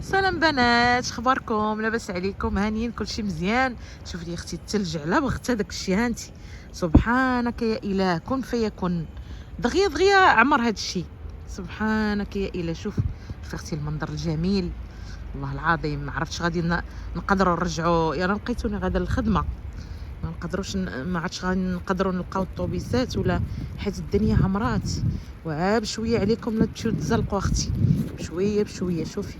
سلام بنات، اخباركم؟ لاباس عليكم؟ هانيين؟ كلشي مزيان؟ شوف لي اختي الثلج على بغتا داكشي. هانتي سبحانك يا اله، كن فيكن. دغيا دغيا عمر هاد الشي. سبحانك يا اله. شوف اختي المنظر الجميل، والله العظيم ما عرفتش غادي نقدروا نرجعوا. يا راه لقيتوني غادا للخدمه، ما نقدروش ما عادش غنقدروا نلقاو الطوبيسات ولا، حيت الدنيا عمرات. وعا بشويه عليكم لا تمشيو تزلقوا اختي، بشويه بشويه. شوفي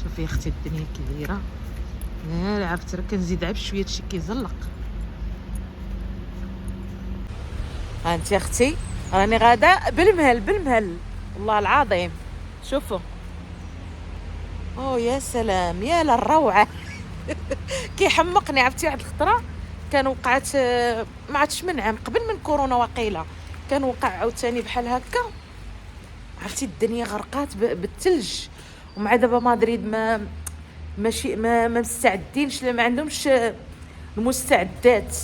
شوفي اختي الدنيا كبيره. لا عرفت راه كنزيد عا بشويه شي كيزلق. ها انت اختي راني غادا بالمهل بالمهل، والله العظيم. شوفوا، او يا سلام يا للروعه. كيحمقني. عرفتي واحد الخطره كان وقعت، ما عرفتش من عام قبل من كورونا وقيله، كان وقع عاوتاني بحال هكا. عرفتي الدنيا غرقات بالثلج. ومع دابا مدريد ماشي ما مستعدينش، ما عندهمش المستعدات.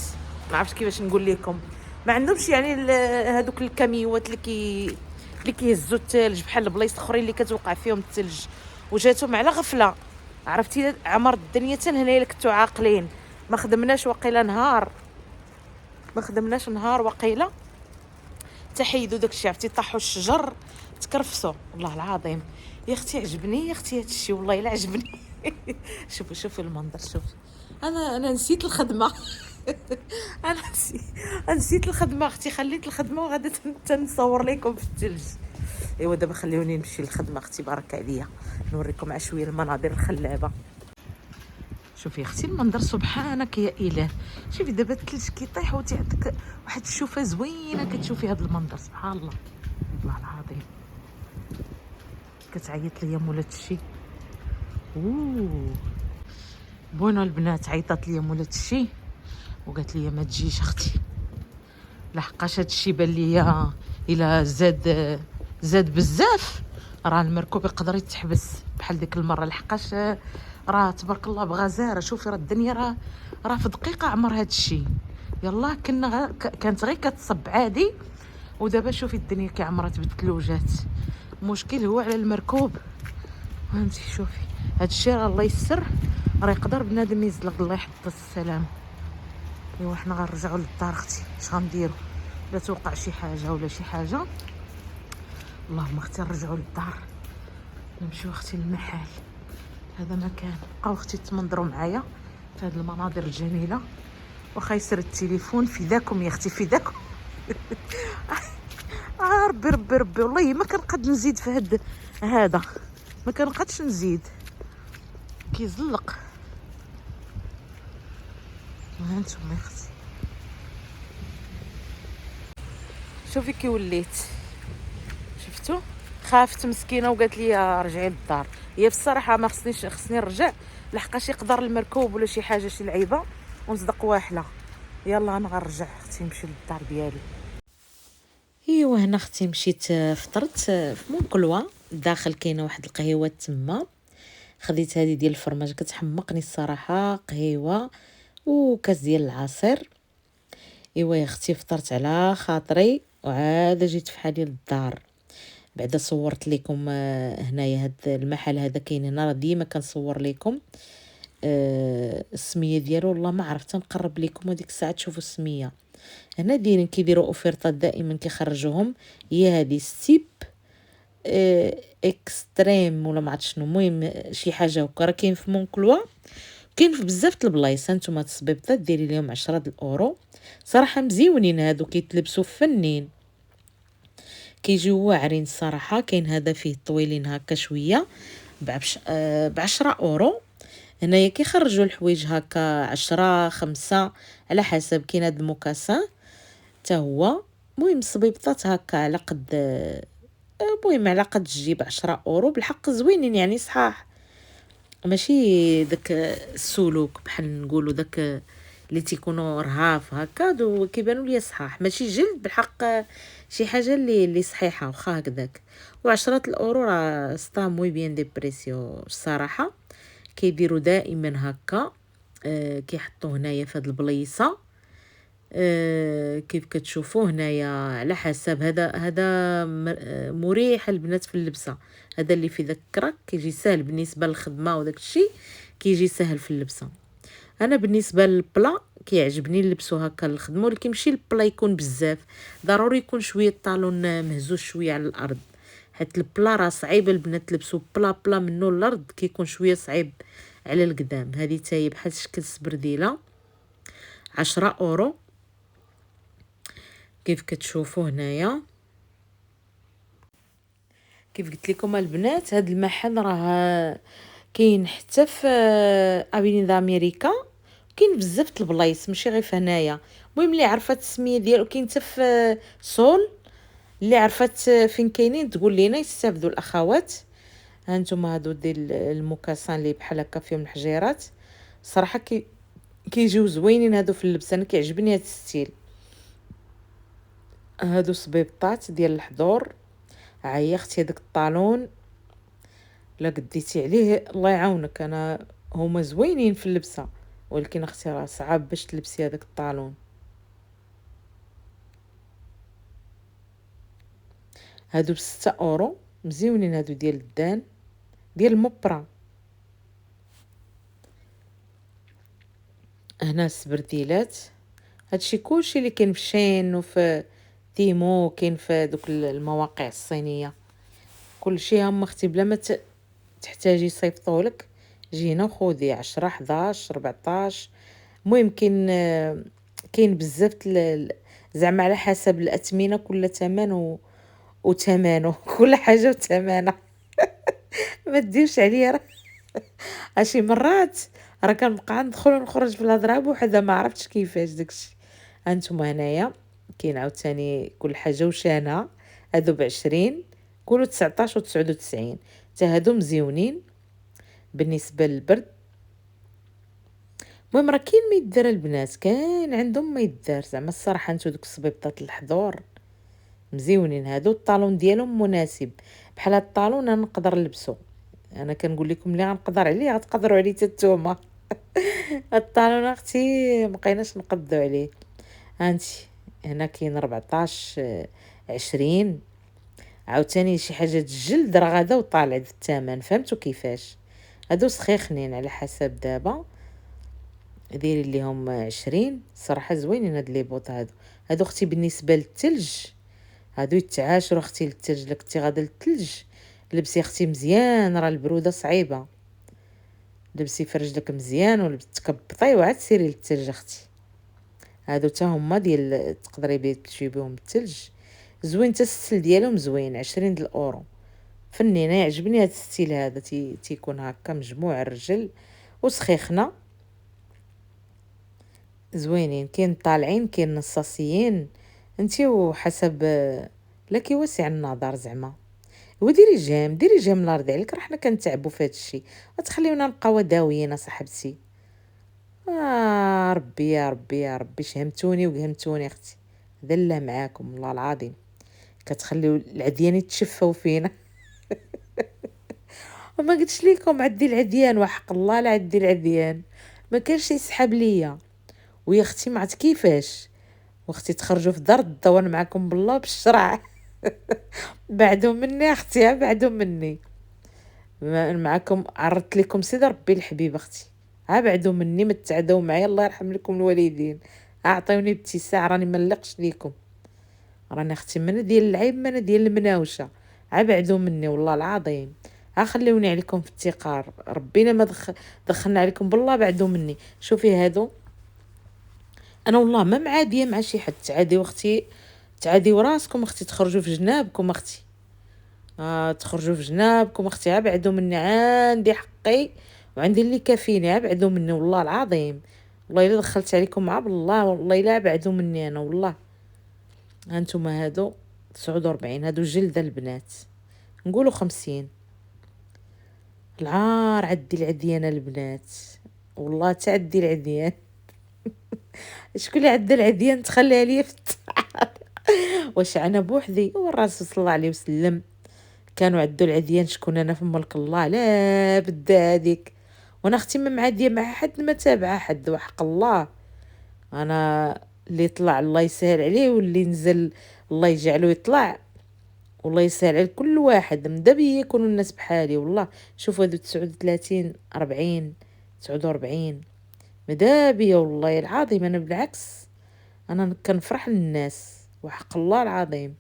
ما عرفتش كيفاش نقول لكم، ما عندهمش يعني هذوك الكاميوات اللي كيهزوا الثلج بحال البلايص الاخرين اللي كتوقع فيهم الثلج. وجاتهم على غفله. عرفتي عمر الدنيا حتى هنايا اللي كنتو عاقلين. ما خدمناش وقيله نهار، ما خدمناش نهار وقيله. تحيدوا داكشي. عرفتي طاحوا الشجر، تكرفسوا، والله العظيم. يا اختي عجبني، يا اختي هذا الشيء والله الا عجبني. شوفوا المنظر. شوفي انا نسيت الخدمه. انا نسيت الخدمه اختي، خليت الخدمه وغادا تنصور لكم في الثلج. ايوا دابا خليوني نمشي للخدمه اختي، بارك عليا، نوريكم على شويه المناظر الخلابه. شوفي اختي المنظر، سبحانك يا اله. شوفي دابا الثلج كيطيح وتعطيك واحد الشوفه زوينه، كتشوفي هذا المنظر، سبحان الله، والله العظيم. كتعيط ليا مولات الشي. اوه بونو البنات عيطات ليا مولات الشي وقالت لي ما تجيش اختي، لحقاش هاد الشي بان ليا الا زاد بزاف راه المركوب يقدر يتحبس بحال ديك المره. لحقاش راه تبارك الله بغزاره. شوفي راه الدنيا راه في دقيقه عمر هاد الشي. يلا كانت غير كتصب عادي، ودابا شوفي الدنيا كعمرت بالثلوجات. المشكل هو على المركوب. فهمتي؟ شوفي هاد الشي راه الله يسر، راه يقدر بنادم يزلق، الله يحفظ السلام. ايوا حنا غنرجعوا للدار اختي، اش غنديروا؟ لا توقع شي حاجه ولا شي حاجه، اللهم اختي نرجعوا للدار، نمشيو اختي للمحل. هذا مكان بقاو اختي تمنظروا معايا في هذه المناظر الجميله. واخا يسر التليفون فداكم يا اختي فداكم. ربي ربي ربي، والله ما كنقد نزيد في هذا، ما كنقدش نزيد، كيزلق. ها انتم يا اختي شوفي كي وليت. شفتوا؟ خافت مسكينه وقالت لي رجعي للدار. هي بصراحه ما خصني نرجع، لحقاش يقدر المركوب ولا شي حاجه شي لعيبه ونصدق واحله. يلا انا غنرجع اختي، نمشي للدار ديالي. ايوا هنا اختي مشيت، فطرت في مونكلوا داخل، كاينه واحد القهيوه تما. خديت هذه ديال الفرماج كتحمقني الصراحه، قهيوه وكاس ديال العصير. ايوا يا اختي فطرت على خاطري وعاد جيت في حالي للدار. بعدا صورت لكم هنايا هاد المحل هذا كاين هنا، راه ديما كنصور لكم السميه ديالو. والله ما عرفت نقرب لكم هذيك الساعه تشوفوا السميه. هنا دايرين كيديروا اوفيرطات دائما كيخرجوهم، هي هذه ستيب اكستريم ولا ما عرفت شنو، المهم شي حاجه هكا. راه كاين في مونكلوا، كاين في بزاف د البلايص. هانتوما الصبيبطات ديري لهم 10 الاورو، صراحه مزيونين هادو، كيتلبسوا فنين، كيجيو واعرين الصراحه. كاين هذا فيه طويلين هكا شويه ب10 اورو. هنايا كيخرجوا الحوايج هكا 10 5 على حسب. كاين هذا المكاسه حتى هو، المهم صبيبطات هكا على قد، المهم على قد الجيب 10 اورو، بالحق زوينين يعني صحاح، ماشي داك السلوك بحال نقولوا داك اللي تيكونوا رهاف هكا، دو كيبانوا ليا صحاح، ماشي جلد بالحق، شي حاجه اللي صحيحه واخا هكذاك. و10 الاورو راه ستا موي بيان دي بريسيو الصراحه. كيديروا دائما هكا، كيحطوا هنايا في هاد البليصه كيف كتشوفوا هنايا على حسب هذا مريح البنات في اللبسه. هذا اللي في داك الكراك كيجي سهل بالنسبه للخدمه وداك الشيء، كيجي سهل في اللبسه. انا بالنسبه للبلا كيعجبني نلبسو هكا للخدمه، ولكن ماشي البلا يكون بزاف، ضروري يكون شويه الطالون مهزوز شويه على الارض، حيت البلا راه صعيب البنات تلبسو بلا منو الارض كيكون شويه صعيب على القدام. هذه تاهي بحال شكل سبرديله 10 اورو كيف كتشوفوا هنايا. كيف قلت لكم البنات هذا المحل راه كاين حتى في افينيدا امريكا، كاين بزاف د البلايص ماشي غير في هنايا. المهم اللي عرفت السميه ديالو كاين حتى في سول، اللي عرفت فين كاينين تقول لينا يستافدوا الاخوات. ها نتوما هادو ديال المكاسان اللي بحال هكا فيهم الحجيرات، صراحه كيجيو زوينين هادو في اللبس، انا كيعجبني هاد الستيل. هادو صبيبطات ديال الحضور. هي اختي هذاك الطالون لا قديتي عليه الله يعاونك، انا هما زوينين في اللبسه، ولكن اختي راه صعاب باش تلبسي هذاك الطالون. هادو ب6 اورو مزيونين، هادو ديال الدان ديال المبرة. هنا السبرديلات، هادشي كلشي اللي كاين في شين وفي تيمو، كاين في دوك المواقع الصينيه كلشي. هم اختي بلا ما تحتاجي يصيفطولك، جي هنا وخذي 10 11 14. المهم كاين بزاف زعما على حسب الاثمنه، كل ثمن وثمنه كل حاجه وثمنها. ما تديوش عليا راه شي مرات راه كنبقى ندخل ونخرج في الهضره بوحدها ما عرفتش كيفاش داكشي. هانتوما هنايا كاين عاوتاني كل حاجه وشانها. هادو ب20 كلو 19 و99 حتى هادو مزيونين بالنسبه للبرد. المهم راه كاين ما يدار البنات، كاين عندهم ما يدار زعما الصراحه. نتو دوك الصبيبطات الحضور مزيونين، هادو الطالون ديالهم مناسب. بحال هاد الطالون انا نقدر نلبسو، انا كنقول لكم اللي غنقدر عليه غتقدروا عليه حتى نتوما. الطالون اختي مبقيناش نقدو عليه. هانتي هنا كاين 14 20. عاوتاني شي حاجه الجلد راه غدا وطالع في الثمن، فهمتوا كيفاش؟ هادو سخيخنين على حسب دابا، ديري ليهم 20. صراحه زوينين هاد لي بوط هادو اختي بالنسبه للثلج. هادو يتعاشروا اختي للثلج، لا كنتي غادا للثلج لبسي اختي مزيان، راه البروده صعيبه. لبسي في رجلك مزيان ولبس وعاد سيري للثلج اختي. هادو حتى هما ديال تقدري تجيبيهم الثلج، زوين حتى الستيل ديالهم زوين. 20 د الاورو فنينه. يعجبني هاد الستيل هذا تيكون هكا مجموع الرجل وسخيخنا زوينين. كاين طالعين كاين نصاصيين، انتي وحسب لا كيوسع النظر زعما. ديري جيم الله يرضي عليك، راه حنا كنتعبوا في هذا الشيء، وتخليونا نبقاو داويين صاحبتي. ربي يا ربي يا ربي شهمتوني وقهمتوني اختي، ذله معاكم والله العظيم. كتخليو العديان يتشفوا فينا. وما قلتش لكم عدي العديان وحق الله لا عدي العديان، ما كانش يسحب ليا. ويا اختي ما عرفت كيفاش، واختي تخرجوا في دار الدوان معكم بالله بالشرع. بعدوا مني اختي، بعدوا مني. معكم عرضت لكم سيدي ربي الحبيب اختي، بعدوا مني، ما تعداو معايا الله يرحم لكم الوالدين. اعطيوني ابتساع راني ما نلقش ليكم، راني اختي من ديال العيب من ديال المناوشه. بعدوا مني والله العظيم. خليوني عليكم في التقار ربينا ما دخلنا عليكم بالله. بعدوا مني. شوفي هادو انا والله ما معاديه مع شي حد. تعادي اختي، تعادي وراسكم اختي، تخرجوا في جنابكم اختي. تخرجوا في جنابكم اختي. بعدوا مني، عندي حقي وعندي اللي كافيني. بعدوا مني والله العظيم. والله الا دخلت عليكم مع بالله، والله الا بعدوا مني انا والله. هانتوما هادو 49، هادو جلد البنات نقولوا 50. العار عدي العديان البنات، والله تعدي العديان. شكون اللي عدى العديان تخليها ليا في واش انا بوحدي؟ والرسول صلى الله عليه وسلم كانوا عدوا العديان. شكون انا في ملك الله؟ لا بد هذيك. وانا اختي ما معاديه مع حد، ما تابعه حد وحق الله. انا اللي طلع الله يسهل عليه، واللي نزل الله يجعله يطلع، والله يسهل على كل واحد. مدابي يكونوا الناس بحالي والله. شوفوا هادو 39 40 49 مدابية والله العظيم. انا بالعكس انا كنفرح للناس وحق الله العظيم،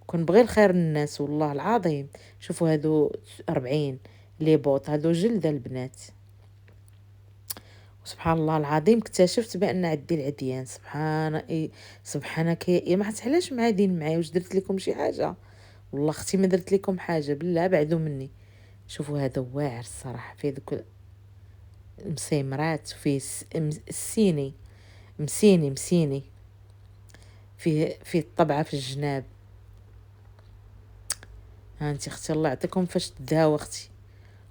كنبغي الخير للناس والله العظيم. شوفوا هادو 40 لي بوط، هادو جلدة البنات. وسبحان الله العظيم اكتشفت بان عندي العديان. سبحانك يا ما حتحلاش معادين معايا. واش درت لكم شي حاجه؟ والله اختي ما درت لكم حاجه، بالله بعدوا مني. شوفوا هذا واعر الصراحه، فيه ذوك مسيمرات، وفيه السيني مسيني، فيه الطبعه في الجناب. ها انت اختي الله يعطيكم فاش تداوى اختي،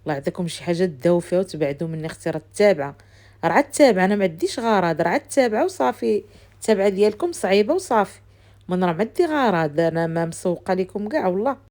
الله يعطيكم شي حاجه تداو فيها وتبعدوا مني اختي. راه التابعه، راه التابعه، انا ما عنديش غرض، راه التابعه وصافي. التابعه ديالكم صعيبه وصافي، من راه ما عندي غرض، انا ما مسوقه لكم كاع والله.